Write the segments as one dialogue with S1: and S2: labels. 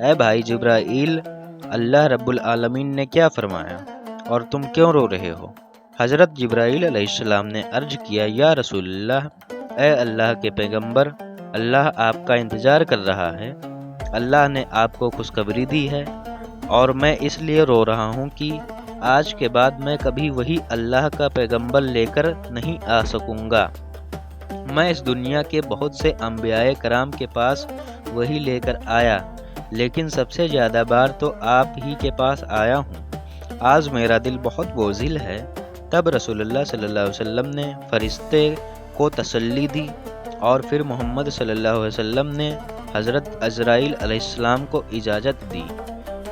S1: اے بھائی جبرائیل، اللہ رب العالمین نے کیا فرمایا اور تم کیوں رو رہے ہو؟ حضرت جبرائیل علیہ السلام نے عرض کیا، یا رسول اللہ، اے اللہ کے پیغمبر، اللہ آپ کا انتظار کر رہا ہے۔ اللہ نے آپ کو خوشخبری دی ہے اور میں اس لیے رو رہا ہوں کہ آج کے بعد میں کبھی وہی اللہ کا پیغمبر لے کر نہیں آ سکوں گا۔ میں اس دنیا کے بہت سے انبیاء کرام کے پاس وہی لے کر آیا، لیکن سب سے زیادہ بار تو آپ ہی کے پاس آیا ہوں۔ آج میرا دل بہت بوجھل ہے۔ تب رسول اللہ صلی اللہ علیہ وسلم نے فرشتے کو تسلی دی اور پھر محمد صلی اللہ علیہ وسلم نے حضرت عزرائیل علیہ السلام کو اجازت دی۔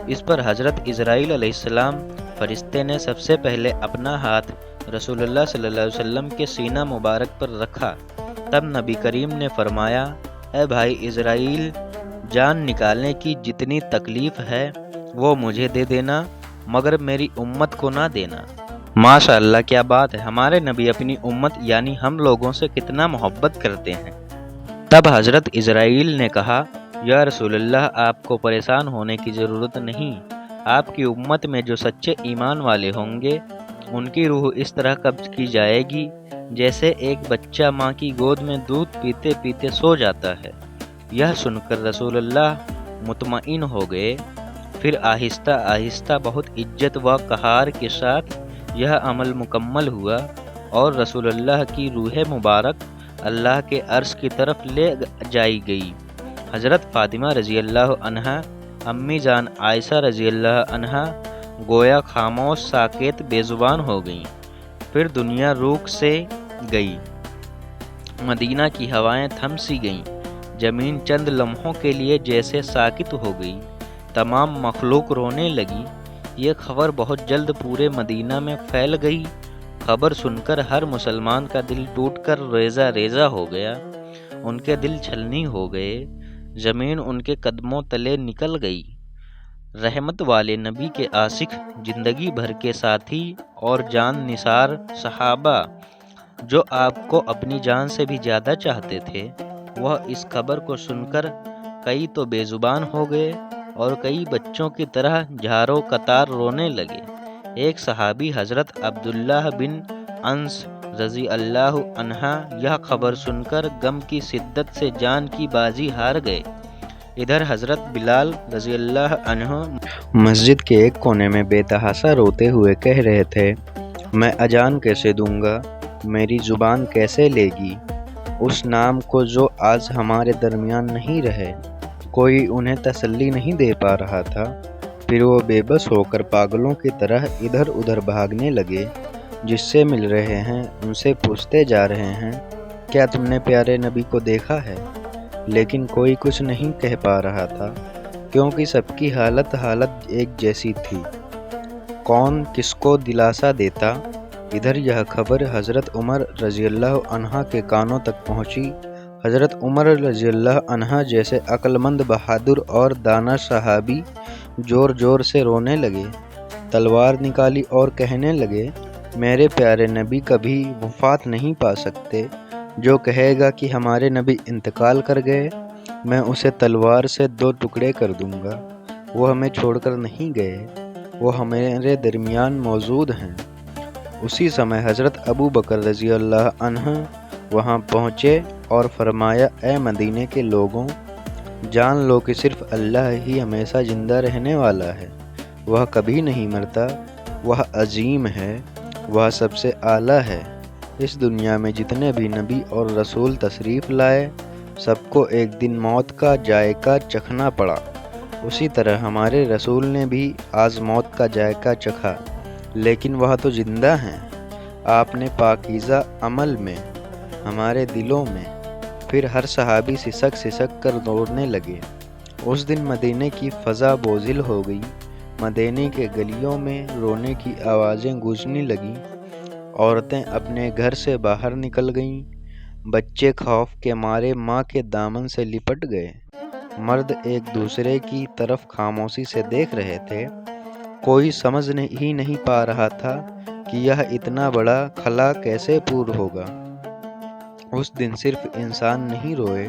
S1: اس پر حضرت عزرائیل علیہ السلام فرشتے نے سب سے پہلے اپنا ہاتھ رسول اللہ صلی اللہ علیہ وسلم کے سینہ مبارک پر رکھا۔ تب نبی کریم نے فرمایا، اے بھائی عزرائیل، جان نکالنے کی جتنی تکلیف ہے وہ مجھے دے دینا، مگر میری امت کو نہ دینا۔ ماشاء اللہ، کیا بات ہے! ہمارے نبی اپنی امت یعنی ہم لوگوں سے کتنا محبت کرتے ہیں۔ تب حضرت عزرائیل نے کہا، یا رسول اللہ، آپ کو پریشان ہونے کی ضرورت نہیں۔ آپ کی امت میں جو سچے ایمان والے ہوں گے ان کی روح اس طرح قبض کی جائے گی جیسے ایک بچہ ماں کی گود میں دودھ پیتے پیتے سو جاتا ہے۔ یہ سن کر رسول اللہ مطمئن ہو گئے۔ پھر آہستہ آہستہ بہت عزت و قہار کے ساتھ یہ عمل مکمل ہوا اور رسول اللہ کی روح مبارک اللہ کے عرش کی طرف لے جائی گئی۔ حضرت فاطمہ رضی اللہ عنہا، امی جان عائشہ رضی اللہ عنہا گویا خاموش ساکت بے زبان ہو گئیں۔ پھر دنیا روح سے گئی، مدینہ کی ہوائیں تھم سی گئیں، زمین چند لمحوں کے لیے جیسے ساکت ہو گئی، تمام مخلوق رونے لگی۔ یہ خبر بہت جلد پورے مدینہ میں پھیل گئی۔ خبر سن کر ہر مسلمان کا دل ٹوٹ کر ریزہ ریزہ ہو گیا، ان کے دل چھلنی ہو گئے، زمین ان کے قدموں تلے نکل گئی۔ رحمت والے نبی کے عاشق، زندگی بھر کے ساتھی اور جان نثار صحابہ جو آپ کو اپنی جان سے بھی زیادہ چاہتے تھے، وہ اس خبر کو سن کر کئی تو بے زبان ہو گئے اور کئی بچوں کی طرح جھاروں قطار رونے لگے۔ ایک صحابی حضرت عبداللہ بن انس رضی اللہ عنہ یہ خبر سن کر غم کی شدت سے جان کی بازی ہار گئے۔ ادھر حضرت بلال رضی اللہ عنہ مسجد کے ایک کونے میں بے تحاشا روتے ہوئے کہہ رہے تھے، میں اذان کیسے دوں گا، میری زبان کیسے لے گی اس نام کو جو آج ہمارے درمیان نہیں رہے۔ کوئی انہیں تسلی نہیں دے پا رہا تھا۔ پھر وہ بے بس ہو کر پاگلوں کی طرح ادھر ادھر بھاگنے لگے، جس سے مل رہے ہیں ان سے پوچھتے جا رہے ہیں، کیا تم نے پیارے نبی کو دیکھا ہے؟ لیکن کوئی کچھ نہیں کہہ پا رہا تھا، کیونکہ سب کی حالت ایک جیسی تھی۔ کون کس کو دلاسا دیتا؟ ادھر یہ خبر حضرت عمر رضی اللہ عنہ کے کانوں تک پہنچی۔ حضرت عمر رضی اللہ عنہ جیسے عقل مند، بہادر اور دانا صحابی زور زور سے رونے لگے، تلوار نکالی اور کہنے لگے، میرے پیارے نبی کبھی وفات نہیں پا سکتے۔ جو کہے گا کہ ہمارے نبی انتقال کر گئے، میں اسے تلوار سے 2 ٹکڑے کر دوں گا۔ وہ ہمیں چھوڑ کر نہیں گئے، وہ ہمارے درمیان موجود ہیں۔ اسی سمے حضرت ابو بکر رضی اللہ عنہ وہاں پہنچے اور فرمایا، اے مدینے کے لوگوں، جان لو کہ صرف اللہ ہی ہمیشہ زندہ رہنے والا ہے۔ وہ کبھی نہیں مرتا، وہ عظیم ہے، وہ سب سے اعلیٰ ہے۔ اس دنیا میں جتنے بھی نبی اور رسول تشریف لائے، سب کو ایک دن موت کا ذائقہ چکھنا پڑا۔ اسی طرح ہمارے رسول نے بھی آج موت کا ذائقہ چکھا، لیکن وہ تو زندہ ہیں۔ آپ نے پاکیزہ عمل میں ہمارے دلوں میں۔ پھر ہر صحابی سسک سسک کر دوڑنے لگے۔ اس دن مدینے کی فضا بوجھل ہو گئی۔ مدینے کے گلیوں میں رونے کی آوازیں گونجنے لگیں۔ عورتیں اپنے گھر سے باہر نکل گئیں۔ بچے خوف کے مارے ماں کے دامن سے لپٹ گئے۔ مرد ایک دوسرے کی طرف خاموشی سے دیکھ رہے تھے۔ کوئی سمجھ ہی نہیں پا رہا تھا کہ یہ اتنا بڑا خلا کیسے پور ہوگا۔ اس دن صرف انسان نہیں روئے،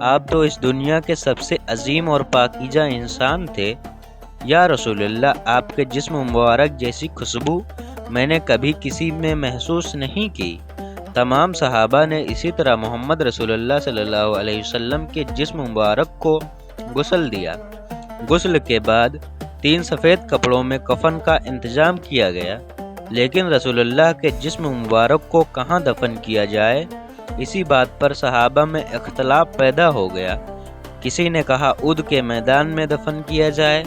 S1: آپ تو اس دنیا کے سب سے عظیم اور پاکیزہ انسان تھے۔ یا رسول اللہ، آپ کے جسم مبارک جیسی خوشبو میں نے کبھی کسی میں محسوس نہیں کی۔ تمام صحابہ نے اسی طرح محمد رسول اللہ صلی اللہ علیہ وسلم کے جسم مبارک کو غسل دیا۔ غسل کے بعد 3 سفید کپڑوں میں کفن کا انتظام کیا گیا، لیکن رسول اللہ کے جسم مبارک کو کہاں دفن کیا جائے، اسی بات پر صحابہ میں اختلاف پیدا ہو گیا۔ کسی نے کہا احد کے میدان میں دفن کیا جائے،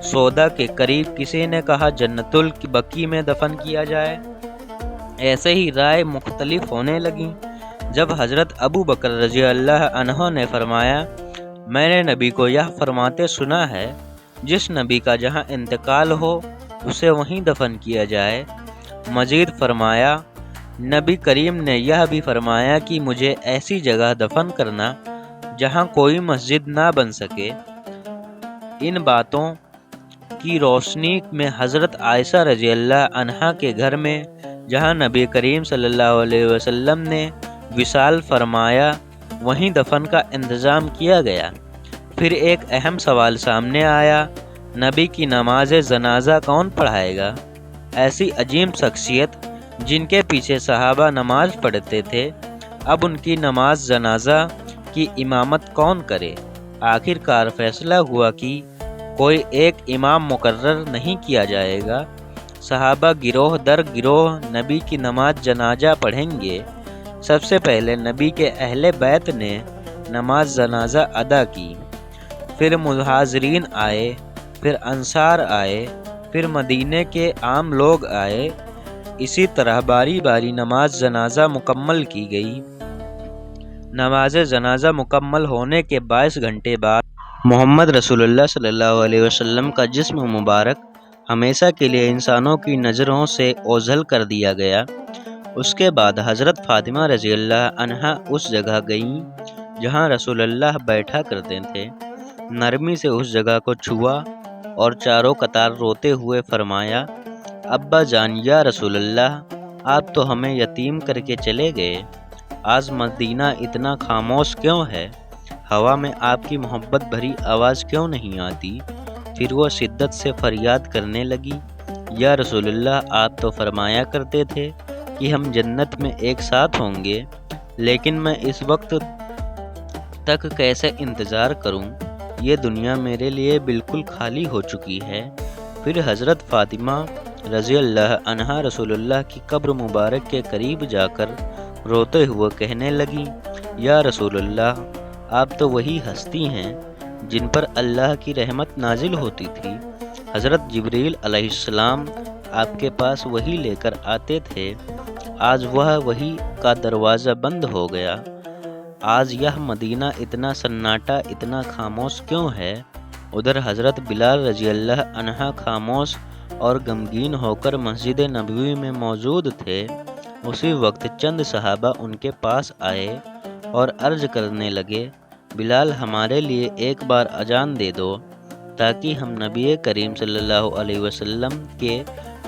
S1: سودا کے قریب، کسی نے کہا جنت البقیع میں دفن کیا جائے۔ ایسے ہی رائے مختلف ہونے لگیں۔ جب حضرت ابو بکر رضی اللہ عنہ نے فرمایا، میں نے نبی کو یہ فرماتے سنا ہے، جس نبی کا جہاں انتقال ہو اسے وہیں دفن کیا جائے۔ مزید فرمایا، نبی کریم نے یہ بھی فرمایا کہ مجھے ایسی جگہ دفن کرنا جہاں کوئی مسجد نہ بن سکے۔ ان باتوں کی روشنی میں حضرت عائشہ رضی اللہ عنہا کے گھر میں، جہاں نبی کریم صلی اللہ علیہ وسلم نے وصال فرمایا، وہیں دفن کا انتظام کیا گیا۔ پھر ایک اہم سوال سامنے آیا، نبی کی نماز جنازہ کون پڑھائے گا؟ ایسی عظیم شخصیت جن کے پیچھے صحابہ نماز پڑھتے تھے، اب ان کی نماز جنازہ کی امامت کون کرے؟ آخر کار فیصلہ ہوا کہ کوئی ایک امام مقرر نہیں کیا جائے گا۔ صحابہ گروہ در گروہ نبی کی نماز جنازہ پڑھیں گے۔ سب سے پہلے نبی کے اہل بیت نے نماز جنازہ ادا کی، پھر مہاجرین آئے، پھر انصار آئے، پھر مدینے کے عام لوگ آئے۔ اسی طرح باری باری نماز جنازہ مکمل کی گئی۔ نماز جنازہ مکمل ہونے کے 22 گھنٹے بعد محمد رسول اللہ صلی اللہ علیہ وسلم کا جسم مبارک ہمیشہ کے لیے انسانوں کی نظروں سے اوجھل کر دیا گیا۔ اس کے بعد حضرت فاطمہ رضی اللہ عنہا اس جگہ گئیں جہاں رسول اللہ بیٹھا کرتے تھے، نرمی سے اس جگہ کو چھوا اور چاروں قطار روتے ہوئے فرمایا، ابا جان، یا رسول اللہ، آپ تو ہمیں یتیم کر کے چلے گئے۔ آج مدینہ اتنا خاموش کیوں ہے؟ ہوا میں آپ کی محبت بھری آواز کیوں نہیں آتی؟ پھر وہ شدت سے فریاد کرنے لگی، یا رسول اللہ، آپ تو فرمایا کرتے تھے کہ ہم جنت میں ایک ساتھ ہوں گے، لیکن میں اس وقت تک کیسے انتظار کروں؟ یہ دنیا میرے لیے بالکل خالی ہو چکی ہے۔ پھر حضرت فاطمہ رضی اللہ عنہا رسول اللہ کی قبر مبارک کے قریب جا کر روتے ہوئے کہنے لگیں، یا رسول اللہ، آپ تو وہی ہستی ہیں جن پر اللہ کی رحمت نازل ہوتی تھی۔ حضرت جبریل علیہ السلام آپ کے پاس وہی لے کر آتے تھے۔ آج وہ وہی کا دروازہ بند ہو گیا۔ آج یہ مدینہ اتنا سناٹا، اتنا خاموش کیوں ہے؟ ادھر حضرت بلال رضی اللہ عنہ خاموش اور غمگین ہو کر مسجد نبوی میں موجود تھے۔ اسی وقت چند صحابہ ان کے پاس آئے اور عرض کرنے لگے، بلال، ہمارے لیے ایک بار اذان دے دو تاکہ ہم نبی کریم صلی اللہ علیہ وسلم کے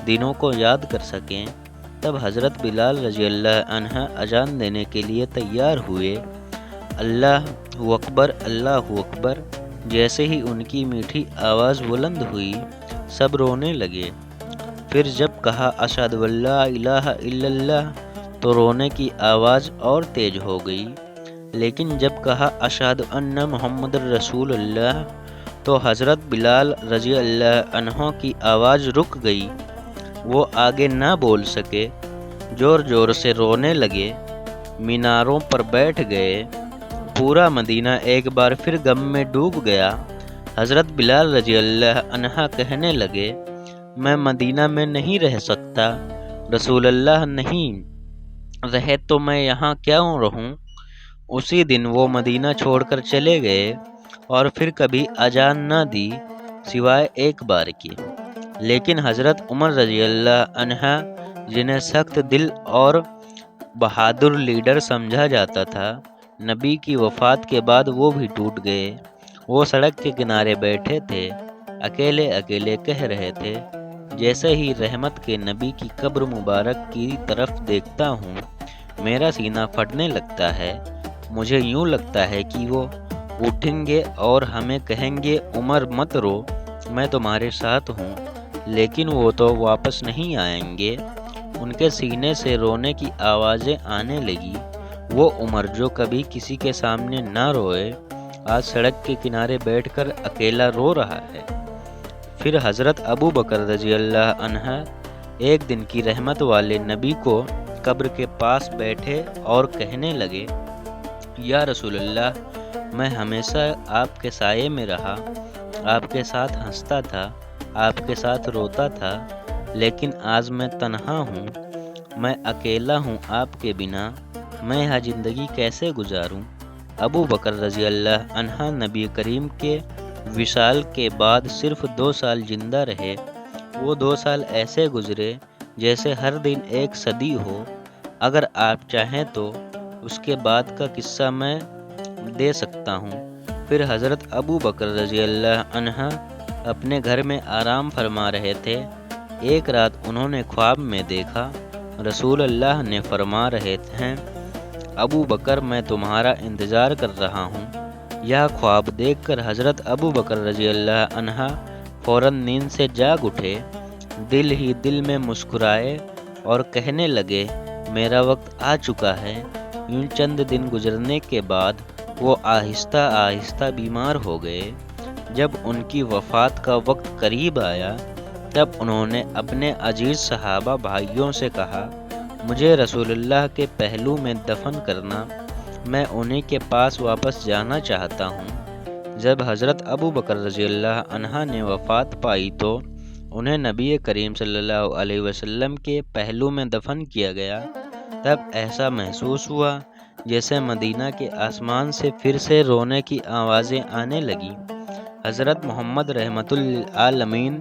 S1: دنوں کو یاد کر سکیں۔ تب حضرت بلال رضی اللہ عنہ اذان دینے کے لیے تیار ہوئے۔ اللہ اکبر، اللہ اکبر، جیسے ہی ان کی میٹھی آواز بلند ہوئی، سب رونے لگے۔ پھر جب کہا اشہد ان لا الہ الا اللہ، تو رونے کی آواز اور تیز ہو گئی۔ لیکن جب کہا اشہد ان محمد رسول اللہ، تو حضرت بلال رضی اللہ عنہ کی آواز رک گئی۔ وہ آگے نہ بول سکے، زور زور سے رونے لگے، میناروں پر بیٹھ گئے۔ پورا مدینہ ایک بار پھر غم میں ڈوب گیا۔ حضرت بلال رضی اللہ عنہ کہنے لگے، میں مدینہ میں نہیں رہ سکتا، رسول اللہ نہیں رہے تو میں یہاں کیوں رہوں؟ اسی دن وہ مدینہ چھوڑ کر چلے گئے اور پھر کبھی اذان نہ دی سوائے ایک بار کی۔ لیکن حضرت عمر رضی اللہ عنہ، جنہیں سخت دل اور بہادر لیڈر سمجھا جاتا تھا، نبی کی وفات کے بعد وہ بھی ٹوٹ گئے۔ وہ سڑک کے کنارے بیٹھے تھے، اکیلے اکیلے کہہ رہے تھے، جیسے ہی رحمت کے نبی کی قبر مبارک کی طرف دیکھتا ہوں، میرا سینہ پھٹنے لگتا ہے۔ مجھے یوں لگتا ہے کہ وہ اٹھیں گے اور ہمیں کہیں گے عمر مت رو، میں تمہارے ساتھ ہوں، لیکن وہ تو واپس نہیں آئیں گے۔ ان کے سینے سے رونے کی آوازیں آنے لگی۔ وہ عمر جو کبھی کسی کے سامنے نہ روئے، آج سڑک کے کنارے بیٹھ کر اکیلا رو رہا ہے۔ پھر حضرت ابو بکر رضی اللہ عنہ ایک دن کی رحمت والے نبی کو قبر کے پاس بیٹھے اور کہنے لگے، یا رسول اللہ، میں ہمیشہ آپ کے سائے میں رہا، آپ کے ساتھ ہنستا تھا، آپ کے ساتھ روتا تھا، لیکن آج میں تنہا ہوں، میں اکیلا ہوں آپ کے بنا، میں یہاں زندگی کیسے گزاروں؟ ابو بکر رضی اللہ عنہ نبی کریم کے وصال کے بعد صرف 2 سال زندہ رہے۔ وہ 2 سال ایسے گزرے جیسے ہر دن ایک صدی ہو۔ اگر آپ چاہیں تو اس کے بعد کا قصہ میں دے سکتا ہوں۔ پھر حضرت ابو بکر رضی اللہ عنہ اپنے گھر میں آرام فرما رہے تھے۔ ایک رات انہوں نے خواب میں دیکھا، رسول اللہ نے فرما رہے ہیں، ابو بکر میں تمہارا انتظار کر رہا ہوں۔ یہ خواب دیکھ کر حضرت ابو بکر رضی اللہ عنہ فوراً نیند سے جاگ اٹھے، دل ہی دل میں مسکرائے اور کہنے لگے، میرا وقت آ چکا ہے۔ یوں چند دن گزرنے کے بعد وہ آہستہ آہستہ بیمار ہو گئے۔ جب ان کی وفات کا وقت قریب آیا، تب انہوں نے اپنے عزیز صحابہ بھائیوں سے کہا، مجھے رسول اللہ کے پہلو میں دفن کرنا، میں انہی کے پاس واپس جانا چاہتا ہوں۔ جب حضرت ابو بکر رضی اللہ عنہ نے وفات پائی تو انہیں نبی کریم صلی اللہ علیہ وسلم کے پہلو میں دفن کیا گیا۔ تب ایسا محسوس ہوا جیسے مدینہ کے آسمان سے پھر سے رونے کی آوازیں آنے لگیں۔ حضرت محمد رحمت للعالمین،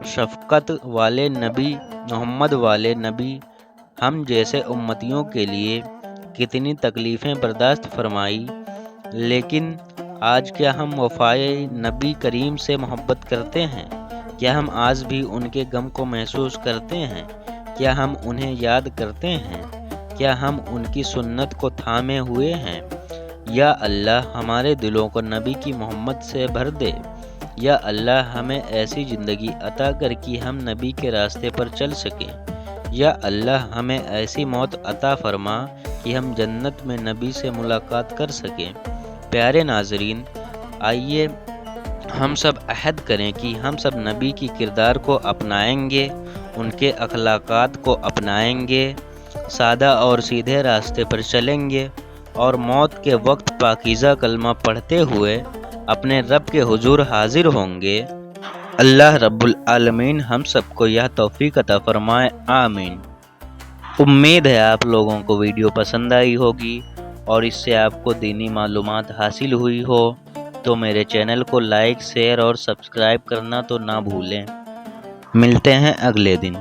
S1: شفقت والے نبی، محمد والے نبی، ہم جیسے امتیوں کے لیے کتنی تکلیفیں برداشت فرمائی، لیکن آج کیا ہم وفائے نبی کریم سے محبت کرتے ہیں؟ کیا ہم آج بھی ان کے غم کو محسوس کرتے ہیں؟ کیا ہم انہیں یاد کرتے ہیں؟ کیا ہم ان کی سنت کو تھامے ہوئے ہیں؟ یا اللہ ہمارے دلوں کو نبی کی محمد سے بھر دے۔ یا اللہ ہمیں ایسی زندگی عطا کر کہ ہم نبی کے راستے پر چل سکیں۔ یا اللہ ہمیں ایسی موت عطا فرما کہ ہم جنت میں نبی سے ملاقات کر سکیں۔ پیارے ناظرین، آئیے ہم سب عہد کریں کہ ہم سب نبی کی کردار کو اپنائیں گے، ان کے اخلاقات کو اپنائیں گے، سادہ اور سیدھے راستے پر چلیں گے اور موت کے وقت پاکیزہ کلمہ پڑھتے ہوئے اپنے رب کے حضور حاضر ہوں گے۔ اللہ رب العالمین ہم سب کو یہ توفیق عطا فرمائے، آمین۔ امید ہے آپ لوگوں کو ویڈیو پسند آئی ہوگی اور اس سے آپ کو دینی معلومات حاصل ہوئی ہو تو میرے چینل کو لائک، شیئر اور سبسکرائب کرنا تو نہ بھولیں۔ ملتے ہیں اگلے دن۔